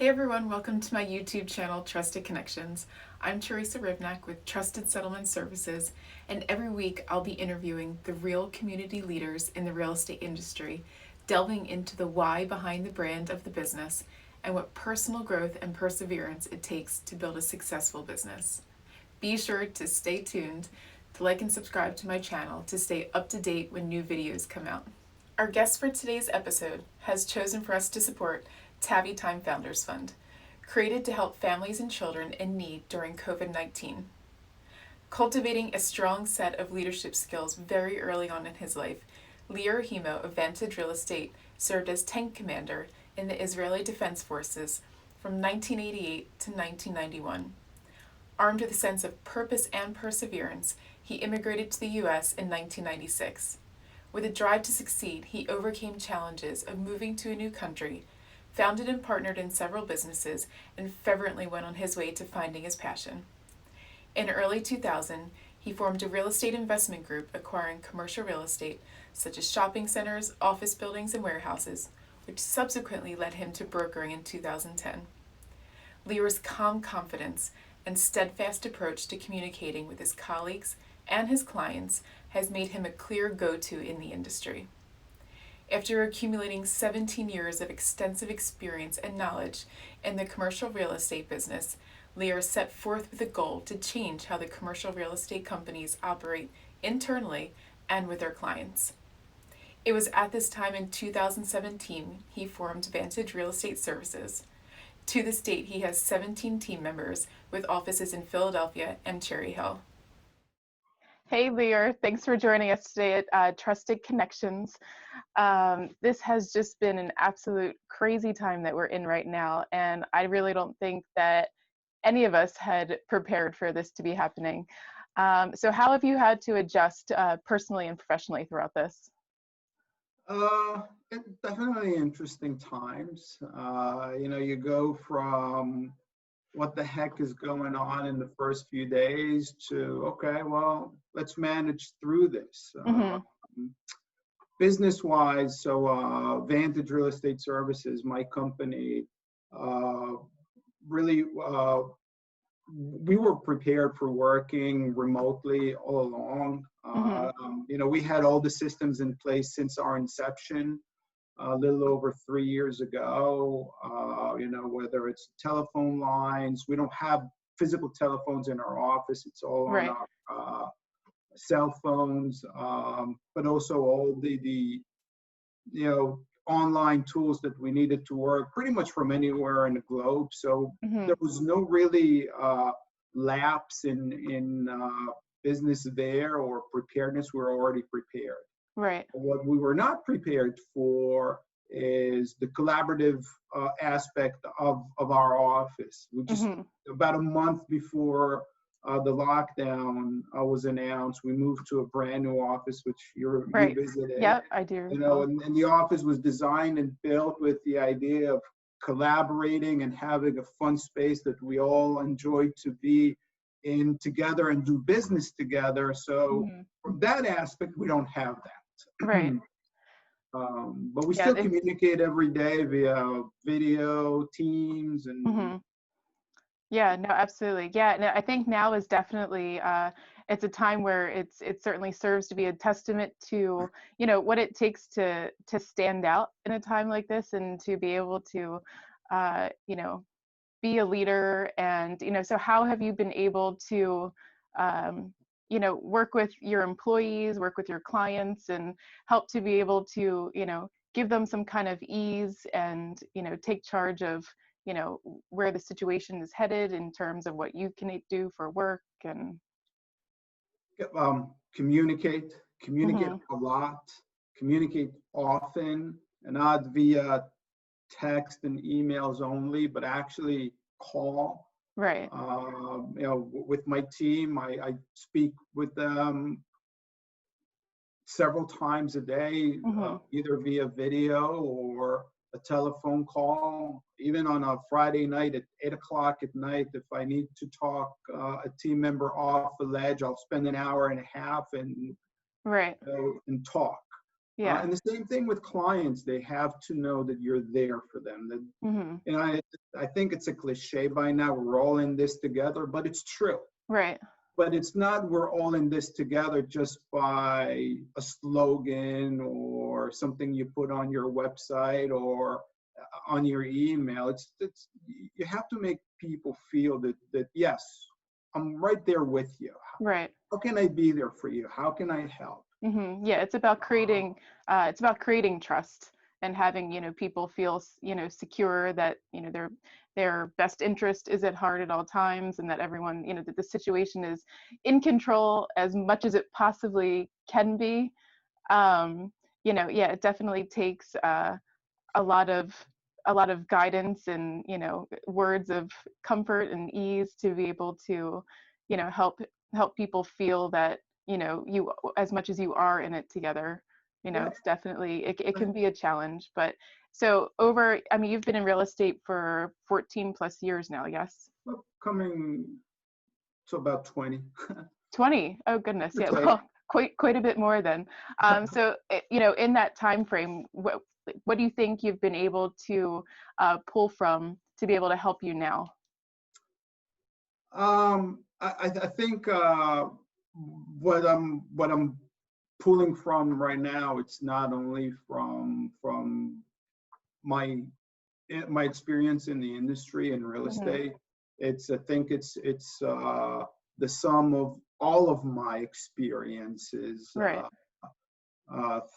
Hey everyone, welcome to my YouTube channel, Trusted Connections. I'm Teresa Rivnak with Trusted Settlement Services, and every week I'll be interviewing the real community leaders in the real estate industry, delving into the why behind the brand of the business and what personal growth and perseverance it takes to build a successful business. Be sure to stay tuned, to like and subscribe to my channel to stay up to date when new videos come out. Our guest for today's episode has chosen for us to support Tabby Time Founders Fund, created to help families and children in need during COVID-19. Cultivating a strong set of leadership skills very early on in his life, Leor Hemo of Vantage Real Estate served as tank commander in the Israeli Defense Forces from 1988 to 1991. Armed with a sense of purpose and perseverance, he immigrated to the U.S. in 1996. With a drive to succeed, he overcame challenges of moving to a new country, founded and partnered in several businesses, and fervently went on his way to finding his passion. In early 2000, he formed a real estate investment group acquiring commercial real estate, such as shopping centers, office buildings, and warehouses, which subsequently led him to brokering in 2010. Leor's calm confidence and steadfast approach to communicating with his colleagues and his clients has made him a clear go-to in the industry. After accumulating 17 years of extensive experience and knowledge in the commercial real estate business, Leor set forth with a goal to change how the commercial real estate companies operate internally and with their clients. It was at this time in 2017 he formed Vantage Real Estate Services. To this date, he has 17 team members with offices in Philadelphia and Cherry Hill. Hey, Leor, thanks for joining us today at Trusted Connections. This has just been an absolute crazy time that we're in right now, and I really don't think that any of us had prepared for this to be happening. So how have you had to adjust personally and professionally throughout this? It's definitely interesting times. You go from what the heck is going on in the first few days to, okay, well, let's manage through this. Business-wise, so Vantage Real Estate Services, my company, really, we were prepared for working remotely all along. We had all the systems in place since our inception a little over 3 years ago. Whether it's telephone lines, we don't have physical telephones in our office. It's all on our cell phones, but also all the online tools that we needed to work pretty much from anywhere in the globe. So there was no really lapse in business there or preparedness. We were already prepared. Right. What we were not prepared for is the collaborative aspect of our office. We just, about a month before the lockdown was announced, we moved to a brand new office, which you visited. Yep, I do. And the office was designed and built with the idea of collaborating and having a fun space that we all enjoy to be in together and do business together. So from that aspect, we don't have that. Right. But we still communicate every day via video, Teams, and yeah, no, absolutely. Yeah, no, I think now is definitely it's a time where it certainly serves to be a testament to what it takes to stand out in a time like this and to be able to be a leader. And so how have you been able to work with your employees, work with your clients, and help to be able to give them some kind of ease and take charge of where the situation is headed in terms of what you can do for work? And communicate a lot, communicate often, and not via text and emails only, but actually call. Right. With my team, I speak with them several times a day, either via video or a telephone call. Even on a Friday night at 8 o'clock at night, if I need to talk a team member off the ledge, I'll spend an hour and a half and talk. Yeah. And the same thing with clients. They have to know that you're there for them. That, Hmm. you know, I think it's a cliche by now. We're all in this together, but it's true. Right. But it's not we're all in this together just by a slogan or something you put on your website or on your email. It's you have to make people feel that yes, I'm right there with you. Right. How can I be there for you? How can I help? Yeah, it's about creating trust and having, people feel, secure that, their best interest is at heart at all times, and that everyone, that the situation is in control as much as it possibly can be. Yeah, it definitely takes a lot of guidance and, words of comfort and ease to be able to, help people feel that, you, as much as you are in it together. Yeah, It's definitely, it can be a challenge. But so I mean, you've been in real estate for 14 plus years now, yes? coming to about 20. 20. Oh goodness, yeah. Okay. Well, quite a bit more then. So in that time frame, what do you think you've been able to pull from to be able to help you now? I think what I'm pulling from right now, it's not only from my my experience in the industry and real Hmm. estate. I think it's the sum of all of my experiences Right.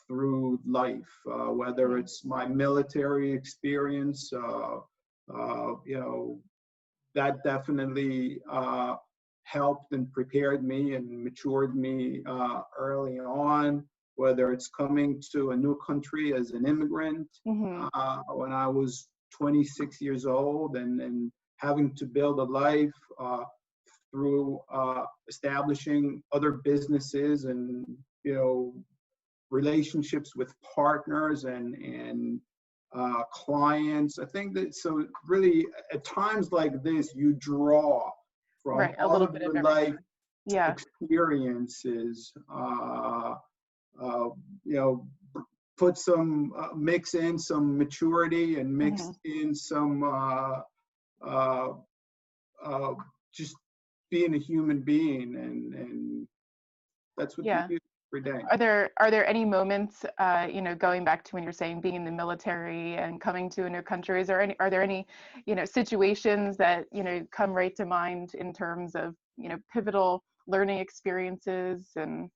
through life, whether Hmm. it's my military experience, you know, that definitely helped and prepared me and matured me early on, whether it's coming to a new country as an immigrant Hmm. when I was 26 years old and having to build a life through establishing other businesses and, you know, relationships with partners and clients. I think that so really at times like this, you draw from Right. A all little of bit of your life everything. Yeah. experiences. Uh, you know, put some mix in some maturity and mix Hmm. in some uh, uh, just being a human being, and that's what you Yeah. do every day. Are there any moments, going back to when you're saying being in the military and coming to a new country, are there any, situations that, come right to mind in terms of, pivotal learning experiences and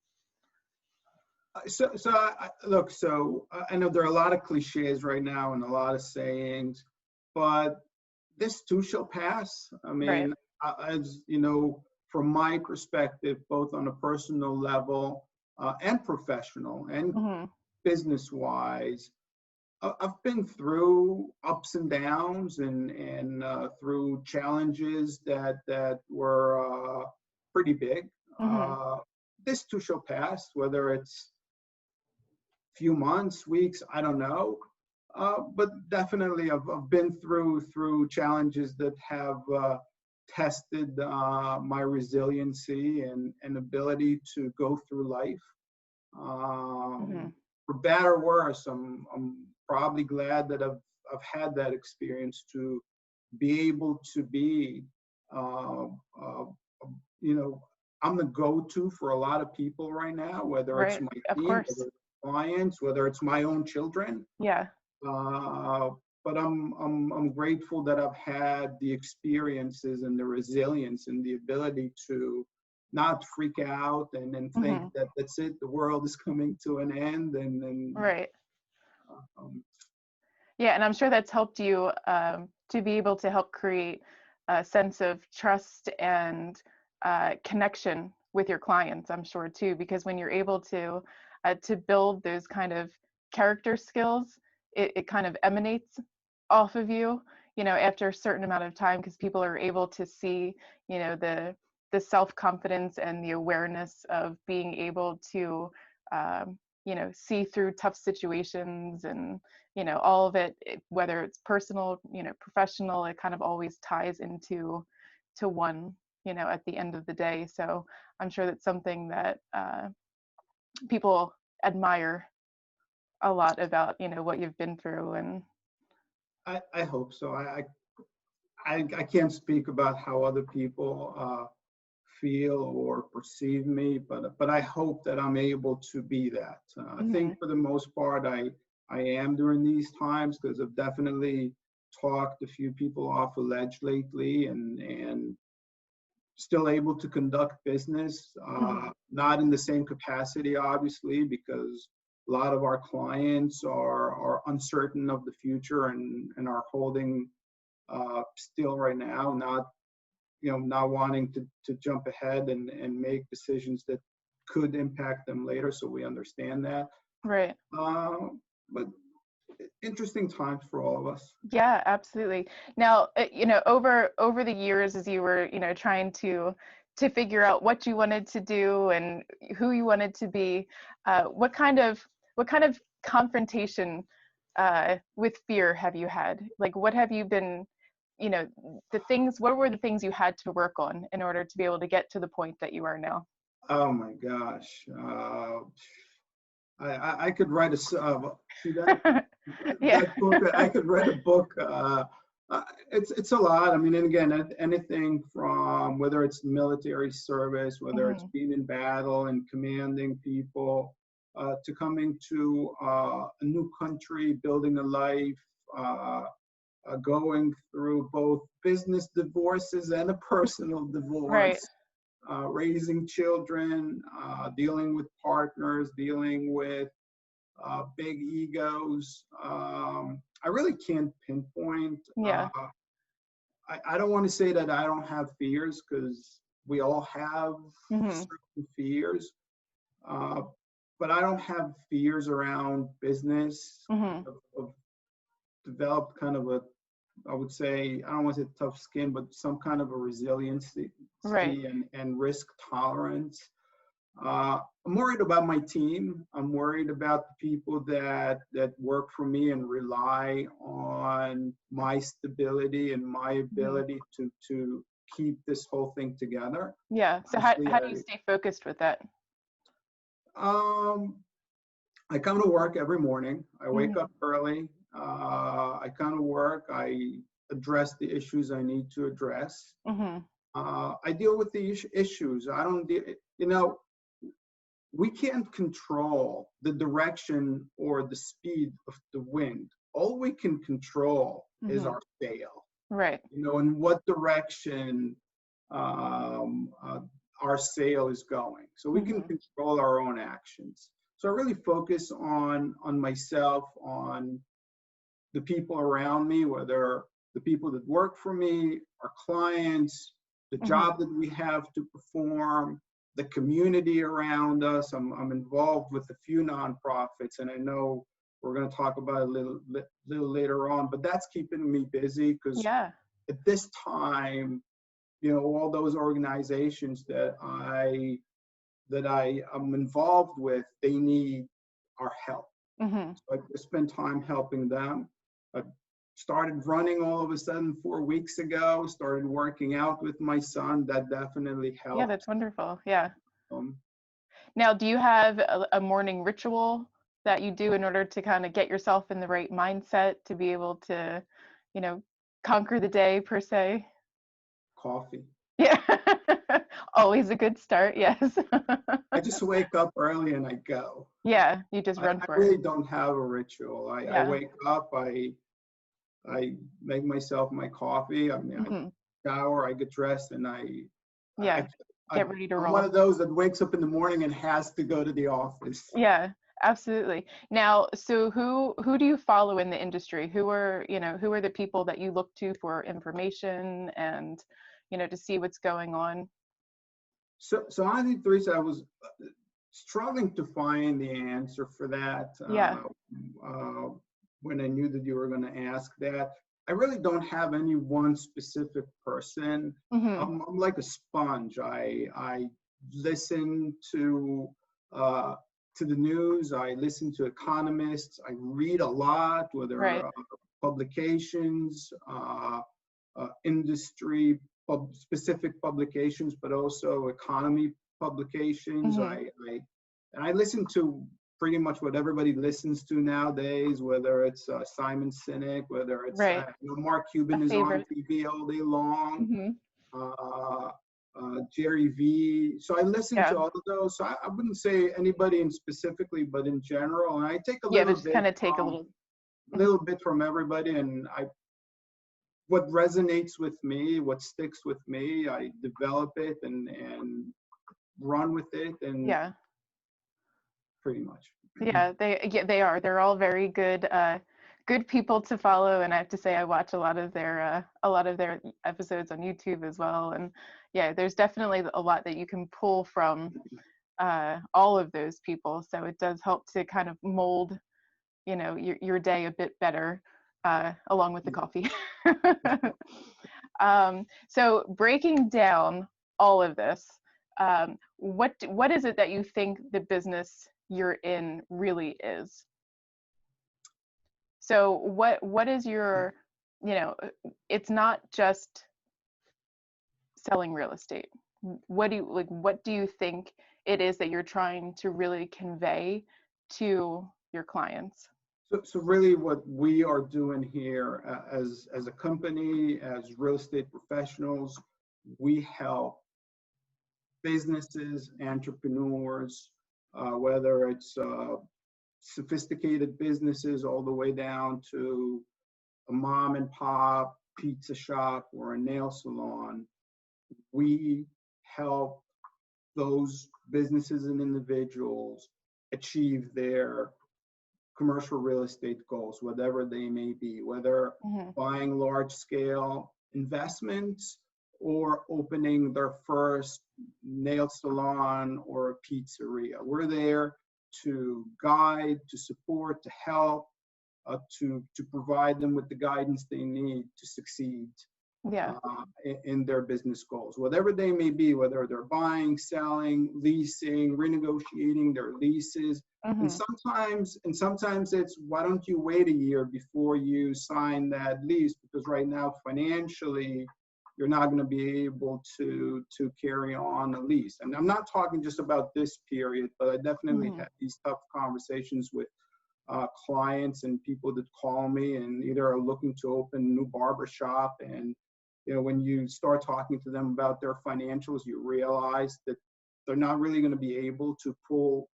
Look, I know there are a lot of cliches right now and a lot of sayings, but this too shall pass. I right. mean, as you know, from my perspective, both on a personal level and professional and Hmm. business wise, I've been through ups and downs and through challenges that were pretty big. Hmm. Uh, this too shall pass, whether it's few months, weeks, I don't know. But definitely, I've been through challenges that have tested my resiliency and ability to go through life. Hmm. For better or worse, I'm probably glad that I've had that experience to be able to be, uh, uh, you know, I'm the go-to for a lot of people right now, whether it's Right. my Of team, course. whether it's clients, whether it's my own children. Yeah. Uh, but I'm grateful that I've had the experiences and the resilience and the ability to not freak out and think Hmm. that that's it, the world is coming to an end, and Right. um, Yeah, and I'm sure that's helped you, to be able to help create a sense of trust and connection with your clients. I'm sure too, because when you're able to build those kind of character skills, it kind of emanates off of you, after a certain amount of time, because people are able to see, the self-confidence and the awareness of being able to, see through tough situations and all of it, whether it's personal, professional, it kind of always ties into one, at the end of the day. So I'm sure that's something that people admire. a lot about, what you've been through. And I hope so. I can't speak about how other people feel or perceive me, but I hope that I'm able to be that. I think for the most part, I am during these times, because I've definitely talked a few people off a ledge lately, and still able to conduct business, not in the same capacity, obviously, because a lot of our clients are uncertain of the future, and are holding still right now, not wanting to jump ahead and make decisions that could impact them later. So we understand that. right. But interesting times for all of us. Yeah, absolutely. Now, over the years, as you were, trying to figure out what you wanted to do and who you wanted to be, what kind of confrontation with fear have you had? Like, what have you been, what were the things you had to work on in order to be able to get to the point that you are now? Oh my gosh. I could write see that Yeah. that book. I could write a book. It's a lot. I mean, and again, anything from whether it's military service, whether it's being in battle and commanding people, to coming to a new country, building a life, going through both business divorces and a personal Right. divorce, raising children, dealing with partners, dealing with big egos. I really can't pinpoint. Yeah. I don't want to say that I don't have fears, because we all have certain fears. But I don't have fears around business. Of developed kind of I would say, I don't want to say tough skin, but some kind of a resiliency Right. and risk tolerance. I'm worried about my team. I'm worried about the people that work for me and rely on my stability and my ability to keep this whole thing together. Yeah. So how do you stay focused with that? I come to work every morning. I wake up early. I come to work. I address the issues I need to address. I deal with the issues. I don't deal, we can't control the direction or the speed of the wind. All we can control is our sail. Right. In what direction our sail is going. So we can control our own actions. So I really focus on myself, on the people around me, whether the people that work for me, our clients, the job that we have to perform, the community around us. I'm involved with a few nonprofits, and I know we're going to talk about it a little later on, but that's keeping me busy, because at this time, all those organizations that I am involved with, they need our help. So I spend time helping them. I started running all of a sudden 4 weeks ago, started working out with my son. That definitely helped. Yeah, that's wonderful. Yeah. Now, do you have a morning ritual that you do in order to kind of get yourself in the right mindset to be able to, conquer the day per se? Coffee. Yeah. Always a good start. Yes. I just wake up early and I go. Yeah, you just run for it. I really don't have a ritual. I wake up, I make myself my coffee. I mean, I shower, I get dressed, and get ready to roll. I'm one of those that wakes up in the morning and has to go to the office. Yeah, absolutely. Now, so who do you follow in the industry? Who are the people that you look to for information and, to see what's going on? So honestly, Teresa, I was struggling to find the answer for that. When I knew that you were going to ask that. I really don't have any one specific person. I'm like a sponge. I listen to the news. I listen to economists. I read a lot, whether publications, industry specific publications, but also economy publications. I listen to pretty much what everybody listens to nowadays, whether it's Simon Sinek, whether it's Right. Mark A Cuban is on favorite. TV all day long, Hmm. uh, Jerry V. So I listen Yeah. to all of those. So I wouldn't say anybody in specifically, but in general, and I take a Yeah, but little just bit kind of take a from little. everybody, and what resonates with me, what sticks with me, I develop it and run with it, and Yeah. pretty much. Yeah, they are. They're all very good good people to follow, and I have to say I watch a lot of their episodes on YouTube as well. And yeah, there's definitely a lot that you can pull from all of those people. So it does help to kind of mold, your day a bit better along with the coffee. So breaking down all of this, what is it that you think the business you're in really is? So what is your, it's not just selling real estate. What do you think it is that you're trying to really convey to your clients? So really what we are doing here as a company, as real estate professionals, we help businesses, entrepreneurs, whether it's sophisticated businesses all the way down to a mom and pop pizza shop or a nail salon. We help those businesses and individuals achieve their commercial real estate goals, whatever they may be, whether Mm-hmm. buying large scale investments or opening their first nail salon or a pizzeria. We're there to guide, to support, to help, to provide them with the guidance they need to succeed Yeah. in their business goals, whatever they may be, whether they're buying, selling, leasing, renegotiating their leases. And Mm-hmm. sometimes it's, why don't you wait a year before you sign that lease? Because right now, financially, you're not going to be able to carry on a lease. And I'm not talking just about this period, but I definitely Mm-hmm. have these tough conversations with clients and people that call me and either are looking to open a new barber shop, and when you start talking to them about their financials, you realize that they're not really going to be able to pull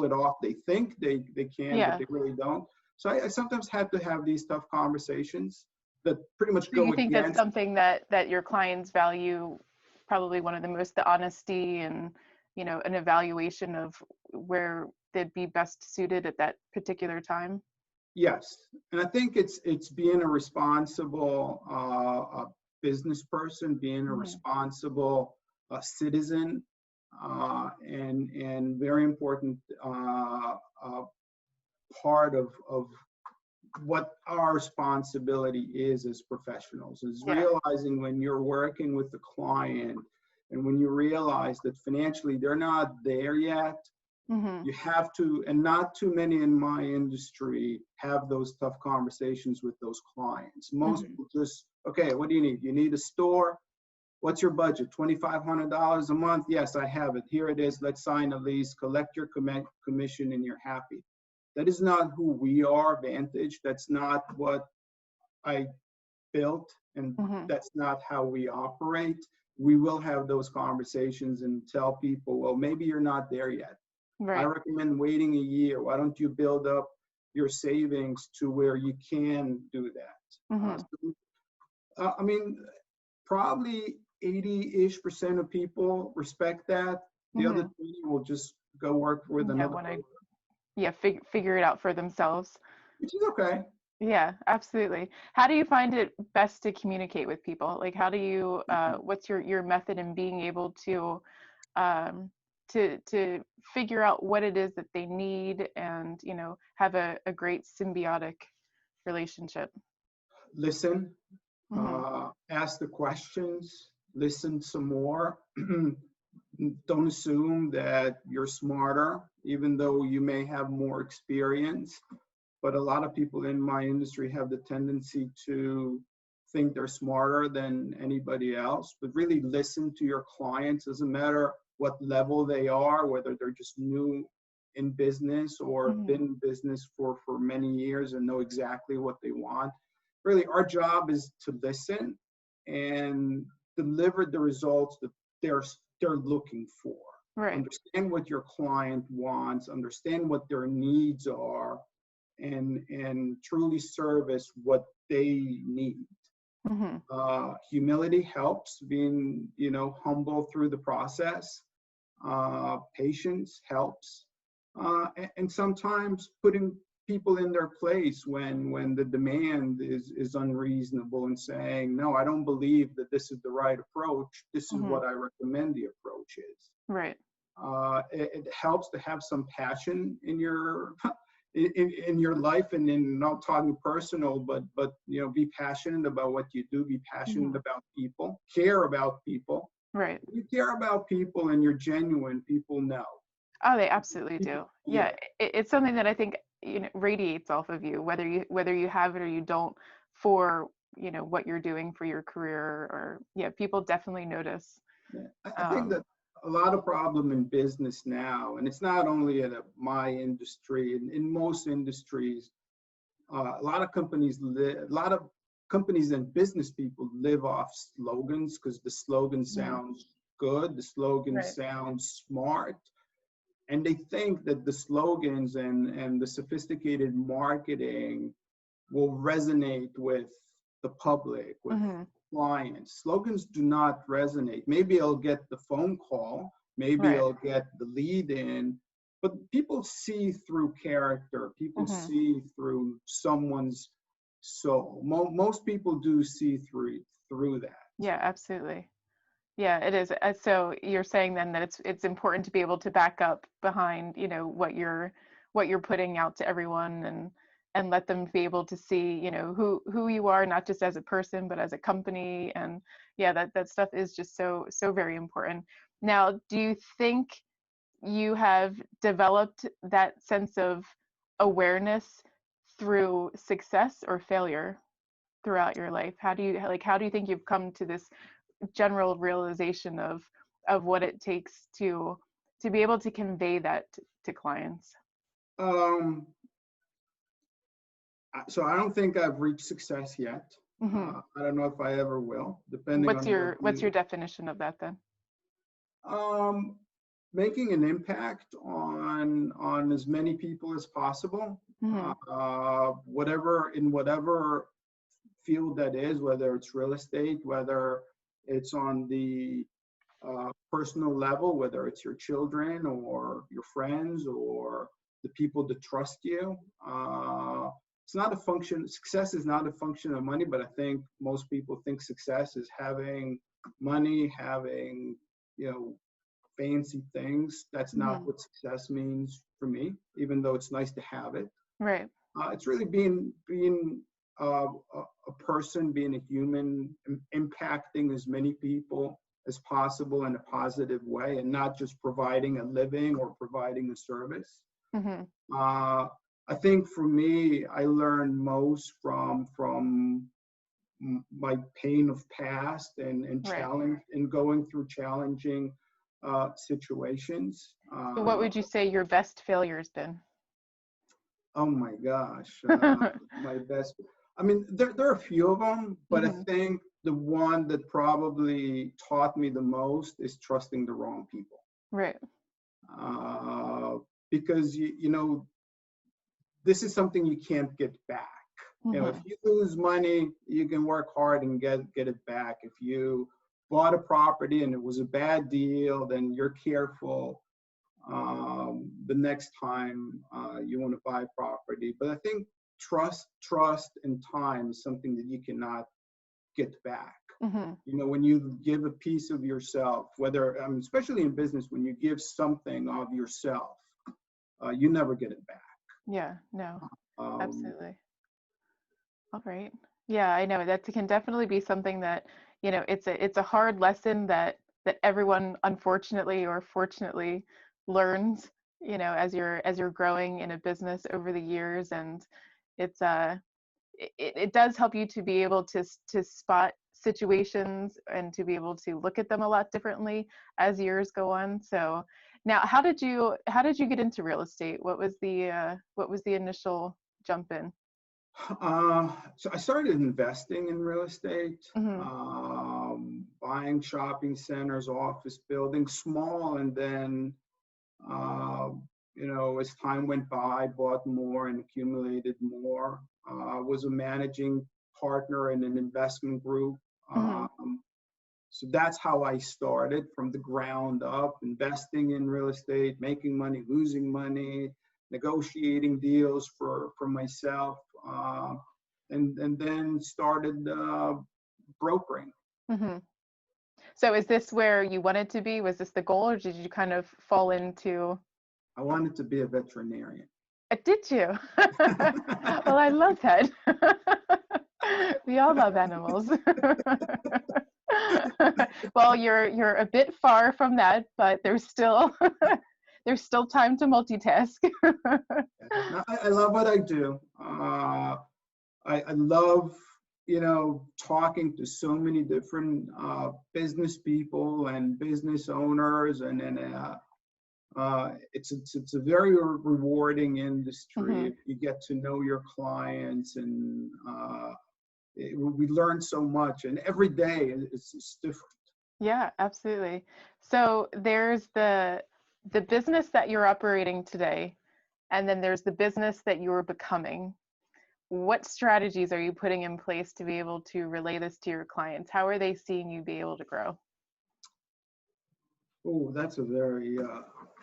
it off. They think they can, but Yeah. they really don't. So I sometimes have to have these tough conversations that pretty much Do you go think that's against. something that your clients value? Probably one of the most, the honesty and, an evaluation of where they'd be best suited at that particular time. Yes, and I think it's being a responsible business person, being a Mm-hmm. responsible citizen, and very important part of what our responsibility is as professionals, is Yeah. realizing when you're working with the client and when you realize that financially they're not there yet, Mm-hmm. you have to, and not too many in my industry have those tough conversations with those clients. Most Mm-hmm. people just, okay, what do you need? You need a store? What's your budget? $2,500 a month? Yes, I have it. Here it is. Let's sign a lease, collect your commission, and you're happy. That is not who we are, Vantage. That's not what I built, and Mm-hmm. that's not how we operate. We will have those conversations and tell people, well, maybe you're not there yet. I Right. recommend waiting a year. Why don't you build up your savings to where you can do that? Mm-hmm. I mean, probably 80-ish% of people respect that. The other Mm-hmm. 20 will just go work with Yeah. another When I, person, yeah, figure it out for themselves. which is okay. Yeah, absolutely. How do you find it best to communicate with people? Like, how do you, what's your method in being able to, um, to figure out what it is that they need and, have a great symbiotic relationship? Listen, Mm-hmm. ask the questions, listen some more. Don't assume that you're smarter, even though you may have more experience. But a lot of people in my industry have the tendency to think they're smarter than anybody else. But really listen to your clients. Doesn't matter what level they are, whether they're just new in business or Mm-hmm. been in business for many years and know exactly what they want. Really, our job is to listen and deliver the results that they're looking for. Right. Understand what your client wants, understand what their needs are, and truly service what they need. Mm-hmm. Humility helps, being humble through the process. Patience helps, and sometimes putting people in their place when the demand is unreasonable and saying, no, I don't believe that this is the right approach. This is Mm-hmm. what I recommend the approach is. Right. It helps to have some passion in your in your life, and in not talking personal, but be passionate about what you do, be passionate Mm-hmm. about people, care about people. Right. If you care about people and you're genuine, people know. Oh, they absolutely People, do. yeah, Yeah, it's something that I think, radiates off of you, whether you have it or you don't, for what you're doing for your career, or yeah, people definitely notice. yeah. I think Um, that a lot of problem in business now, and it's not only in my industry, in most industries, a lot of companies a lot of companies and business people live off slogans because the slogan mhm. sounds good, the slogan Right. sounds smart, and they think that the slogans and the sophisticated marketing will resonate with the public, with Hmm. clients. Slogans do not resonate. Maybe I'll get the phone call, maybe Right. I'll get the lead in, but people see through character, people Hmm. see through someone's soul. Most people do see through that. Yeah, absolutely. Yeah, it is. So you're saying then that it's important to be able to back up behind, what you're putting out to everyone, and let them be able to see, who you are, not just as a person, but as a company. And yeah, that stuff is just so very important. Now, do you think you have developed that sense of awareness through success or failure throughout your life? How do you think you've come to this general realization of what it takes to be able to convey that to clients? Um, so I don't think I've reached success yet. Hmm. I don't know if I ever will, depending What's on what your definition of that then? um, making an impact on as many people as possible, Hmm. whatever field that is, whether it's real estate, whether it's on the personal level, whether it's your children or your friends or the people that trust you. It's not a function. Success is not a function of money, but I think most people think success is having money, having you know fancy things. That's not Hmm. what success means for me, even though it's nice to have it. Right. It's really being a person, being a human, impacting as many people as possible in a positive way, and not just providing a living or providing a service. Hmm. Uh, I think for me, I learned most from my pain of past and Right. challenge and going through challenging situations. So what would you say your best failure has been? Oh my gosh, my best. I mean, there are a few of them, but I Hmm. think the one that probably taught me the most is trusting the wrong people. Right. Uh, because this is something you can't get back. If Hmm. you lose money, you can work hard and get it back. If you bought a property and it was a bad deal, then you're careful the next time you want to buy property. But I think trust, and time is something that you cannot get back. Hmm. When you give a piece of yourself, whether, especially in business, when you give something of yourself, you never get it back. Yeah, no, Um, absolutely. All right. Yeah, I know that can definitely be something that, it's a hard lesson that everyone, unfortunately or fortunately, learns, as you're growing in a business over the years. And it's it does help you to be able to spot situations and to be able to look at them a lot differently as years go on. So now, how did you get into real estate? What was the initial jump in? So I started investing in real estate, Mm-hmm. buying shopping centers, office buildings, small, and then uh, as time went by, bought more and accumulated more. Was a managing partner in an investment group. Mm-hmm. So that's how I started from the ground up, investing in real estate, making money, losing money, negotiating deals for myself, and then started brokering. Mm-hmm. So is this where you wanted to be? Was this the goal, or did you kind of fall into? I wanted to be a veterinarian. Did you? Well, I love that. We all love animals. Well, you're a bit far from that, but there's still there's still time to multitask. I love what I do. I love, talking to so many different business people and business owners, and it's a very rewarding industry Hmm. if you get to know your clients, and we learn so much, and every day it's different. Yeah, absolutely. So there's the business that you're operating today, and then there's the business that you're becoming. What strategies are you putting in place to be able to relay this to your clients? How are they seeing you be able to grow? Oh, that's a very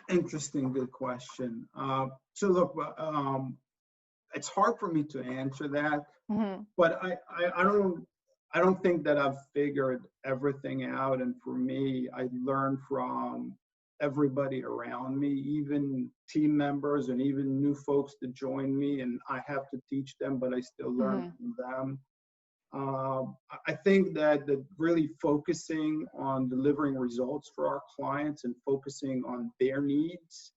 interesting, good question. So look, it's hard for me to answer that, Hmm. but I don't think that I've figured everything out. And for me, I learn from everybody around me, even team members and even new folks that join me, and I have to teach them, but I still learn Hmm. from them. I think that really focusing on delivering results for our clients and focusing on their needs,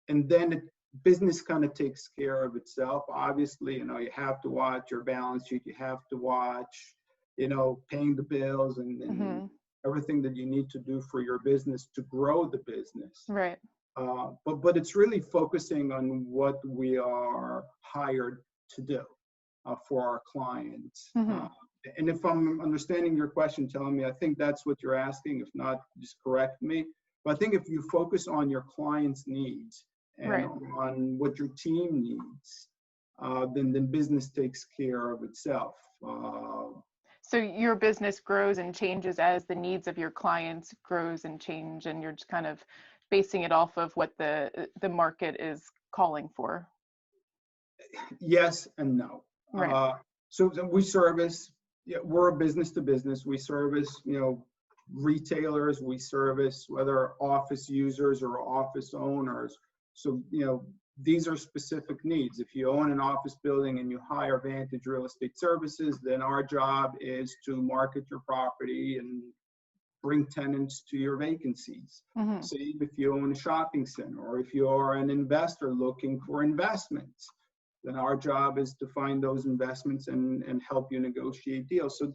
and then business kind of takes care of itself. Obviously, you have to watch your balance sheet, you have to watch, paying the bills, and Hmm. everything that you need to do for your business to grow the business. Right. But it's really focusing on what we are hired to do for our clients. Hmm. And if I'm understanding your question, telling me, I think that's what you're asking. If not, just correct me. But I think if you focus on your client's needs and Right. on what your team needs, then business takes care of itself. So your business grows and changes as the needs of your clients grows and change, and you're just kind of basing it off of what the market is calling for. Yes and no. Right. So we service, yeah, we're a business to business. We service, retailers, we service whether office users or office owners. So, these are specific needs. If you own an office building and you hire Vantage Real Estate Services, then our job is to market your property and bring tenants to your vacancies. Hmm. Say if you own a shopping center, or if you are an investor looking for investments, then our job is to find those investments and help you negotiate deals. So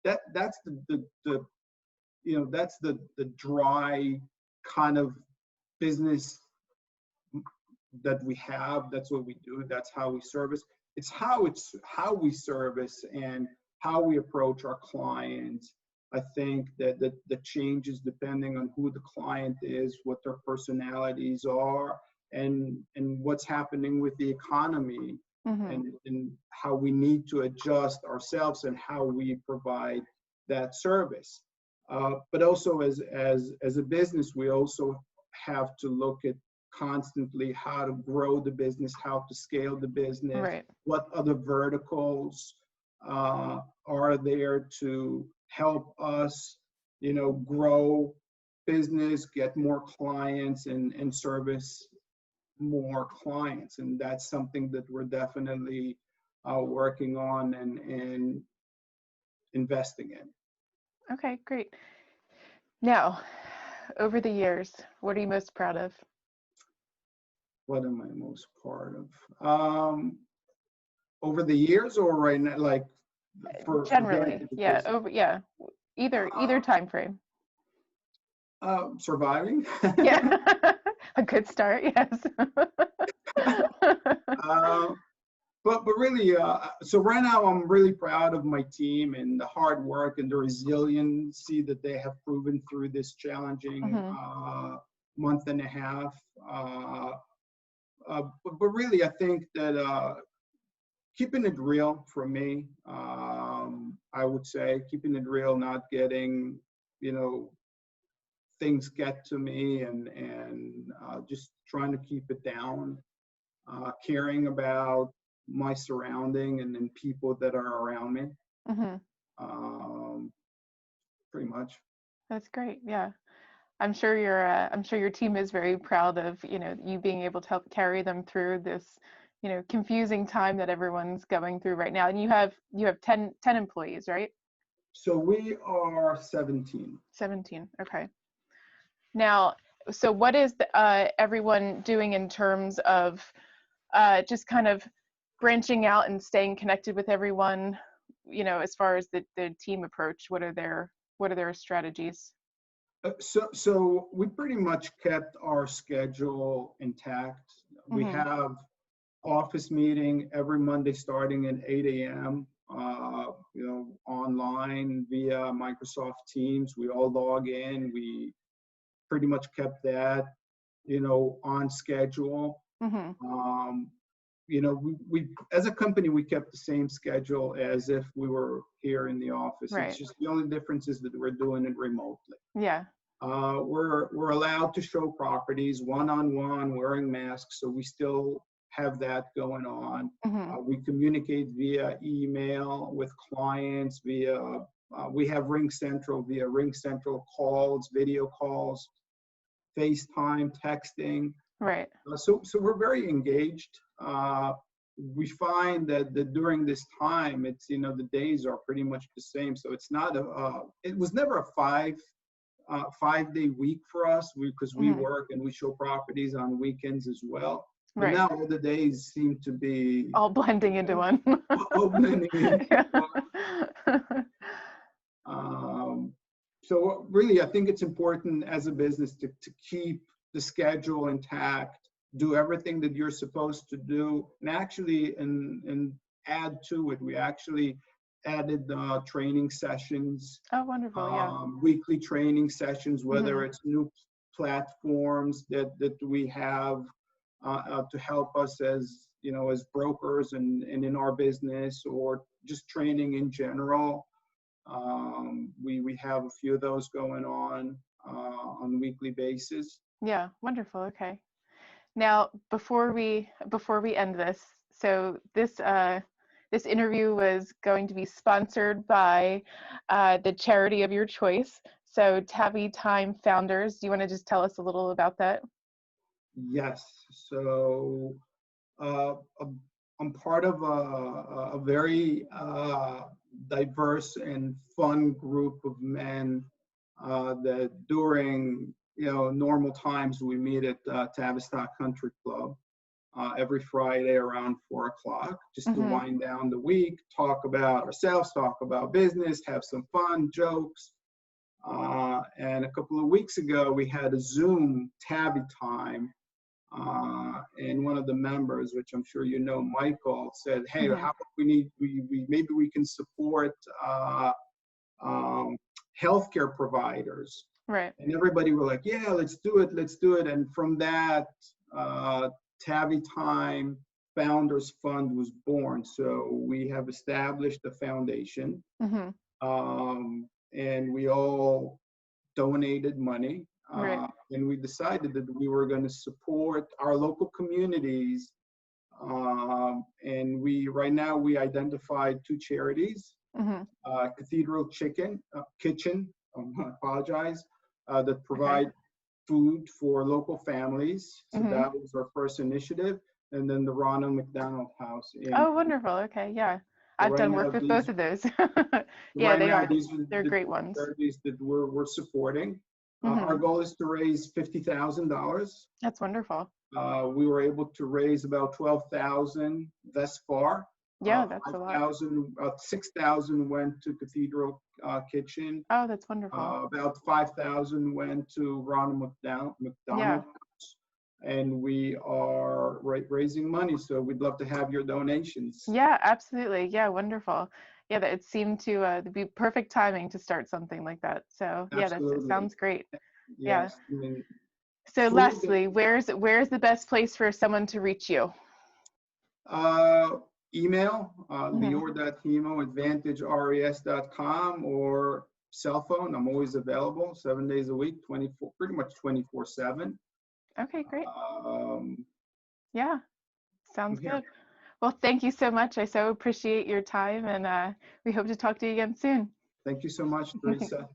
that's the dry kind of business that we have. That's what we do. That's how we service. It's how we service and how we approach our clients. I think that changes depending on who the client is, what their personalities are, and what's happening with the economy, Hmm. and how we need to adjust ourselves and how we provide that service. But also as a business, we also have to look at constantly how to grow the business, how to scale the business, Right. what other verticals are there to help us, grow business, get more clients, and service more clients. And that's something that we're definitely working on and investing in. Okay, great. Now, over the years, what are you most proud of? What am I most part of? Over the years, or right now, like for getting Generally, to the yeah, business. either time frame. Surviving. Yeah, a good start, yes. uh, but really, so right now I'm really proud of my team and the hard work and the resiliency that they have proven through this challenging Hmm. month and a half. But really, I think that keeping it real for me, I would say keeping it real, not getting, you know, things get to me and just trying to keep it down, caring about my surrounding and people that are around me. Hmm. Um, Pretty much. That's great. Yeah. I'm sure your team is very proud of, you being able to help carry them through this, confusing time that everyone's going through right now. And you have 10 employees, right? So we are 17. 17. Okay. Now, so what is everyone doing in terms of just kind of branching out and staying connected with everyone, as far as the team approach? What are their strategies? So we pretty much kept our schedule intact. We Mm-hmm. have office meeting every Monday starting at 8 a.m. Online via Microsoft Teams. We all log in. We pretty much kept that, on schedule. Mm-hmm. Um, we as a company, we kept the same schedule as if we were here in the office. It's Right. just the only difference is that we're doing it remotely. Yeah. We're allowed to show properties one-on-one wearing masks, so we still have that going on. Mm-hmm. We communicate via email with clients we have Ring Central via Ring Central calls, video calls, FaceTime, texting. Right. So we're very engaged. We find that during this time, it's the days are pretty much the same. So it's not it was never a 5-day week for us because we Mm-hmm. work and we show properties on weekends as well. But Right. now all the days seem to be All blending into one. opening into Yeah. one. So really, I think it's important as a business to keep the schedule intact, do everything that you're supposed to do, and actually and add to it. We actually added training sessions, Oh, wonderful. Yeah. weekly training sessions, whether Mm-hmm. it's new platforms that we have to help us as as brokers and in our business, or just training in general. We have a few of those going on a weekly basis. Yeah. Wonderful. Okay. Now, before we end this, so this interview was going to be sponsored by the charity of your choice. So Tabby Time Founders. Do you want to just tell us a little about that? Yes. So uh, I'm part of a very diverse and fun group of men that during normal times we meet at Tavistock Country Club every Friday around 4 o'clock, just to Mm-hmm. wind down the week, talk about ourselves, talk about business, have some fun, jokes. And a couple of weeks ago, we had a Zoom Tabby time. And one of the members, which I'm sure you know, Michael, said, "Hey, Mm-hmm. how about we maybe we can support um, healthcare providers." Right. And everybody were like, "Yeah, let's do it, let's do it." And from that, Tabby Time Founders Fund was born. So we have established a foundation, Mm-hmm. and we all donated money, Right. and we decided that we were going to support our local communities. And right now we identified two charities, Mm-hmm. Cathedral Kitchen, I apologize, that Okay. provide food for local families. So Mm-hmm. that was our first initiative. And then the Ronald McDonald House in. Oh, wonderful. Okay. Yeah. So I've done work with both of those. Yeah, right they now are. these are They're the great ones. charities that we're supporting. Our Mm-hmm. goal is to raise $50,000. That's wonderful. We were able to raise about 12,000 thus far. Yeah, that's a lot. 6,000 went to Cathedral Kitchen. Oh, that's wonderful. About 5,000 went to Ronald Yeah. McDonald, and we are raising money. So we'd love to have your donations. Yeah, absolutely. Yeah, wonderful. Yeah, that it seemed to be perfect timing to start something like that. So yeah, it Absolutely. sounds great. Yeah. Yes. I mean, So food. lastly, where's the best place for someone to reach you? Uh, Email, Hmm. leor.hemo@vantageres.com, or cell phone. I'm always available 7 days a week, 24, pretty much 24/7. Okay, great. Um, Yeah, I'm sounds here. good. Well, thank you so much. I so appreciate your time, and we hope to talk to you again soon. Thank you so much, Teresa.